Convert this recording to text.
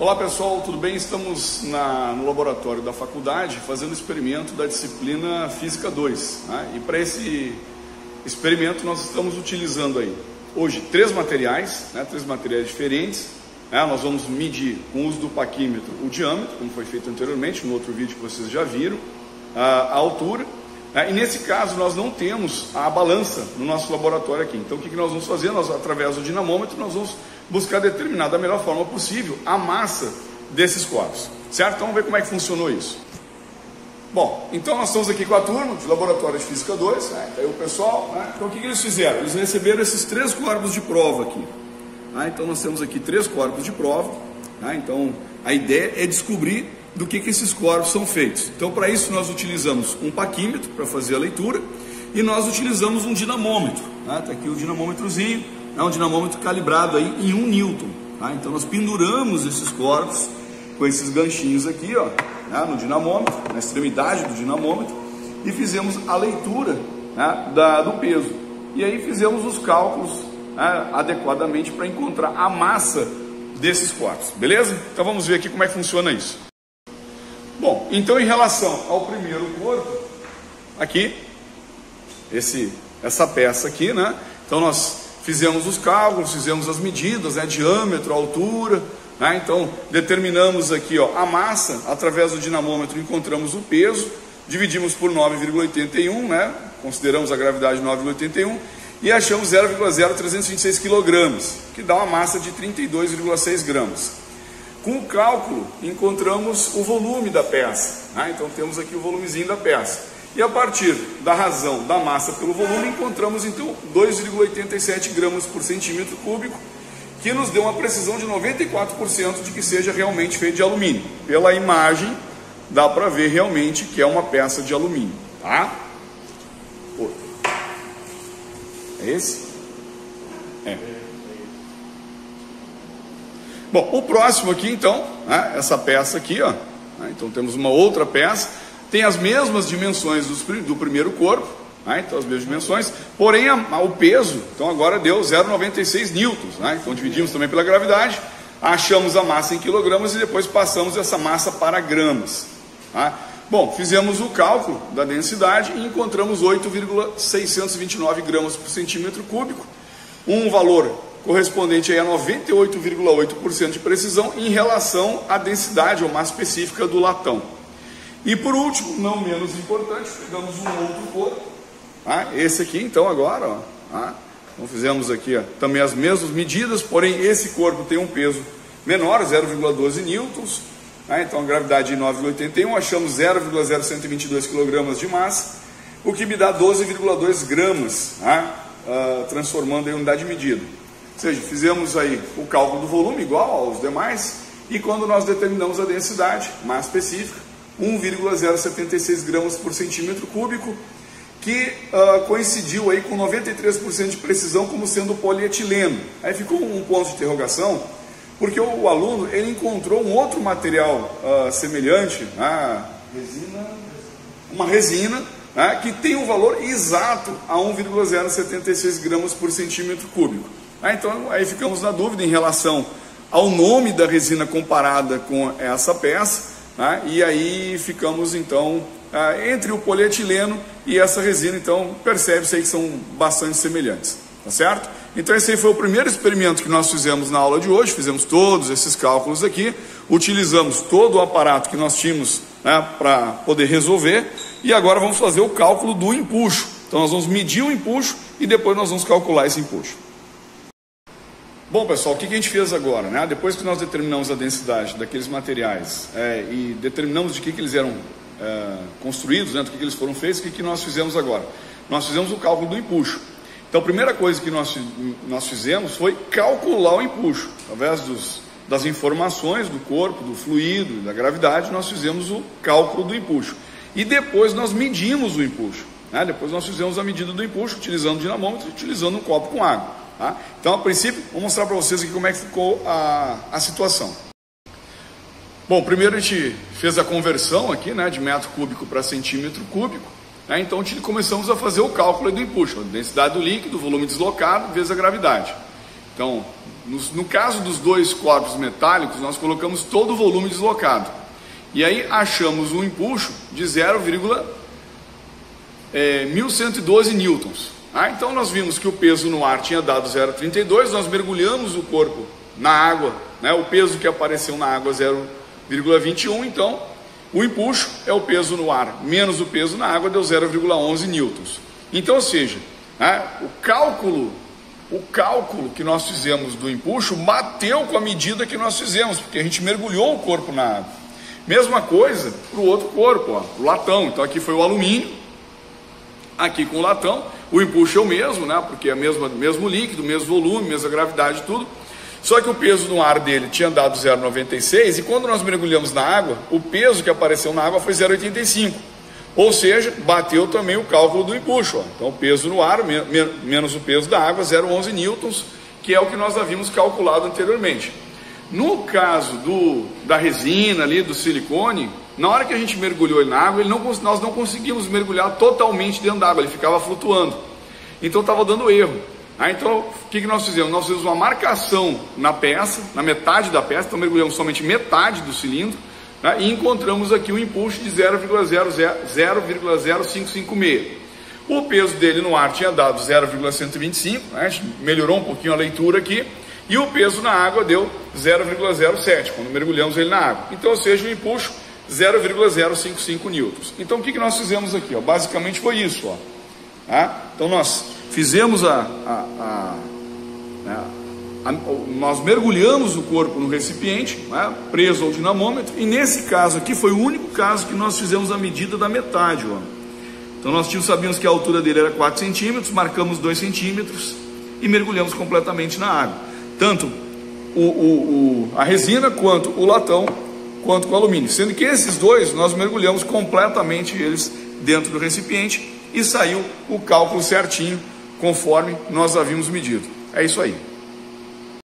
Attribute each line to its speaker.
Speaker 1: Olá pessoal, tudo bem? Estamos no laboratório da faculdade fazendo experimento da disciplina Física 2, né? E para esse experimento nós estamos utilizando aí hoje três materiais diferentes, né? Nós vamos medir com o uso do paquímetro o diâmetro, como foi feito anteriormente no outro vídeo que vocês já viram, a altura, né? E nesse caso nós não temos a balança no nosso laboratório aqui. Então o que nós vamos fazer? Nós, através do dinamômetro, nós vamos buscar determinar da melhor forma possível a massa desses corpos, certo? Então vamos ver como é que funcionou isso. Bom, então nós estamos aqui com a turma de Laboratório de Física 2, né? Tá aí o pessoal, né? Então o que eles fizeram? Eles receberam esses três corpos de prova aqui, né? Então nós temos aqui três corpos de prova, né? Então a ideia é descobrir do que esses corpos são feitos. Então para isso nós utilizamos um paquímetro para fazer a leitura e nós utilizamos um dinamômetro, né? Tá aqui o dinamômetrozinho. É um dinamômetro calibrado aí em 1 Newton, tá? Então nós penduramos esses corpos com esses ganchinhos aqui, ó, né, no dinamômetro, na extremidade do dinamômetro, e fizemos a leitura, né, do peso. E aí fizemos os cálculos, né, adequadamente para encontrar a massa desses corpos, beleza? Então vamos ver aqui como é que funciona isso. Bom, então em relação ao primeiro corpo, aqui, essa peça aqui, né? Então nós fizemos os cálculos, fizemos as medidas, né, diâmetro, altura, né, então determinamos aqui, ó, a massa, através do dinamômetro encontramos o peso, dividimos por 9,81, né, consideramos a gravidade 9,81 e achamos 0,0326 kg, que dá uma massa de 32,6 gramas. Com o cálculo encontramos o volume da peça, né, então temos aqui o volumezinho da peça. E a partir da razão da massa pelo volume, encontramos então 2,87 gramas por centímetro cúbico, que nos deu uma precisão de 94% de que seja realmente feito de alumínio. Pela imagem, dá para ver realmente que é uma peça de alumínio, tá? É esse? É. Bom, o próximo aqui então, né, essa peça aqui, ó, né, então temos uma outra peça. Tem as mesmas dimensões do primeiro corpo, né? Então as mesmas dimensões, porém o peso, então agora deu 0,96 newtons, né? Então dividimos também pela gravidade, achamos a massa em quilogramas e depois passamos essa massa para gramas, tá? Bom, fizemos o cálculo da densidade e encontramos 8,629 gramas por centímetro cúbico, um valor correspondente aí a 98,8% de precisão em relação à densidade ou massa específica do latão. E por último, não menos importante, pegamos um outro corpo, tá? Esse aqui então agora, ó, tá? Então fizemos aqui, ó, também as mesmas medidas, porém esse corpo tem um peso menor, 0,12 newtons, tá? Então a gravidade de 9,81, achamos 0,0122 kg de massa, o que me dá 12,2 gramas, tá? Transformando em unidade de medida. Ou seja, fizemos aí o cálculo do volume igual aos demais, e quando nós determinamos a densidade, massa específica, 1,076 gramas por centímetro cúbico, que coincidiu aí com 93% de precisão como sendo polietileno. Aí ficou um ponto de interrogação, porque o aluno ele encontrou um outro material semelhante, uma resina, que tem um valor exato a 1,076 gramas por centímetro cúbico. Então aí ficamos na dúvida em relação ao nome da resina comparada com essa peça, e aí ficamos então entre o polietileno e essa resina, então percebe-se aí que são bastante semelhantes, tá certo? Então esse aí foi o primeiro experimento que nós fizemos na aula de hoje, fizemos todos esses cálculos aqui, utilizamos todo o aparato que nós tínhamos, né, para poder resolver, e agora vamos fazer o cálculo do empuxo. Então nós vamos medir o empuxo e depois nós vamos calcular esse empuxo. Bom pessoal, o que a gente fez agora, né? Depois que nós determinamos a densidade daqueles materiais e determinamos de que eles eram construídos, né, do que eles foram feitos, o que nós fizemos agora? Nós fizemos o cálculo do empuxo. Então a primeira coisa que nós fizemos foi calcular o empuxo. Através das informações do corpo, do fluido e da gravidade, nós fizemos o cálculo do empuxo. E depois nós medimos o empuxo, né? Depois nós fizemos a medida do empuxo, utilizando o dinamômetro e utilizando um copo com água. Tá? Então, a princípio, vou mostrar para vocês aqui como é que ficou a situação. Bom, primeiro a gente fez a conversão aqui, né, de metro cúbico para centímetro cúbico, né? Então começamos a fazer o cálculo do empuxo, a densidade do líquido, volume deslocado vezes a gravidade. Então, No caso dos dois corpos metálicos, nós colocamos todo o volume deslocado. E aí achamos um empuxo de 0,1112 newtons. Então nós vimos que o peso no ar tinha dado 0,32, nós mergulhamos o corpo na água, né? O peso que apareceu na água 0,21, então o empuxo é o peso no ar menos o peso na água, deu 0,11 newtons. Então, ou seja, o cálculo que nós fizemos do empuxo bateu com a medida que nós fizemos, porque a gente mergulhou o corpo na água. Mesma coisa para o outro corpo, o latão. Então aqui foi o alumínio, aqui com o latão, o empuxo é o mesmo, né? Porque é mesmo líquido, mesmo volume, mesma gravidade, tudo. Só que o peso no ar dele tinha dado 0,96 e quando nós mergulhamos na água, o peso que apareceu na água foi 0,85. Ou seja, bateu também o cálculo do empuxo. Então o peso no ar menos o peso da água, 0,11 newtons, que é o que nós havíamos calculado anteriormente. No caso da resina ali, do silicone, na hora que a gente mergulhou ele na água, nós não conseguimos mergulhar totalmente dentro da água, ele ficava flutuando. Então estava dando erro. Então, o que nós fizemos? Nós fizemos uma marcação na peça, na metade da peça, então mergulhamos somente metade do cilindro, né, e encontramos aqui um empuxo de 0,0556. O peso dele no ar tinha dado 0,125, né, a gente melhorou um pouquinho a leitura aqui, e o peso na água deu 0,07, quando mergulhamos ele na água. Então, ou seja, o empuxo 0,055 newtons. Então, o que nós fizemos aqui? Basicamente foi isso. Então, nós fizemos nós mergulhamos o corpo no recipiente, né, preso ao dinamômetro, e nesse caso aqui foi o único caso que nós fizemos a medida da metade. Então nós sabíamos que a altura dele era 4 centímetros, marcamos 2 centímetros e mergulhamos completamente na água. Tanto a resina, quanto o latão, quanto o alumínio. Sendo que esses dois nós mergulhamos completamente eles dentro do recipiente e saiu o cálculo certinho, conforme nós havíamos medido. É isso aí.